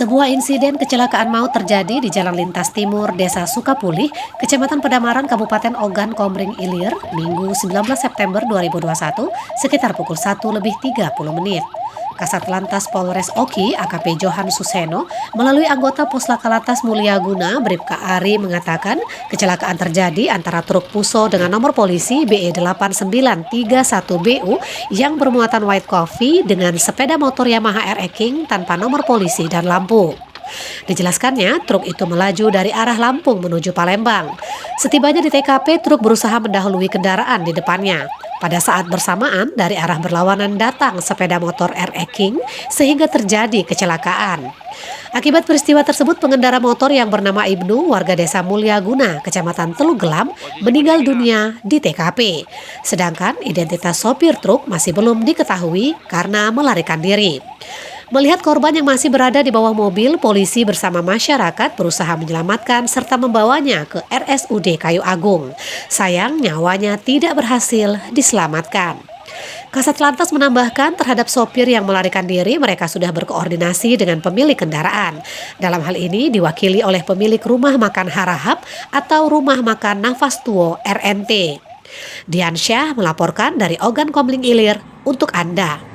Sebuah insiden kecelakaan maut terjadi di Jalan Lintas Timur, Desa Sukapulih, Kecamatan Pedamaran, Kabupaten Ogan Komering Ilir, Minggu 19 September 2021, sekitar pukul 1:30. Kasat Lantas Polres Oki, AKP Johan Suseno, melalui anggota Puslaka Lantas Mulyaguna, Bribka Ari mengatakan kecelakaan terjadi antara truk Puso dengan nomor polisi BE8931BU yang bermuatan white coffee dengan sepeda motor Yamaha RE King tanpa nomor polisi dan lampu. Dijelaskannya, truk itu melaju dari arah Lampung menuju Palembang. Setibanya di TKP, truk berusaha mendahului kendaraan di depannya. Pada saat bersamaan, dari arah berlawanan datang sepeda motor RE King sehingga terjadi kecelakaan. Akibat peristiwa tersebut, pengendara motor yang bernama Ibnu, warga desa Mulyaguna, Kecamatan Teluk Gelam, meninggal dunia di TKP. Sedangkan identitas sopir truk masih belum diketahui karena melarikan diri. Melihat korban yang masih berada di bawah mobil, polisi bersama masyarakat berusaha menyelamatkan serta membawanya ke RSUD Kayu Agung. Sayang, nyawanya tidak berhasil diselamatkan. Kasat Lantas menambahkan terhadap sopir yang melarikan diri, mereka sudah berkoordinasi dengan pemilik kendaraan. Dalam hal ini diwakili oleh pemilik rumah makan Harahap atau rumah makan Nafas Tuo RNT. Diansyah melaporkan dari Ogan Komering Ilir untuk Anda.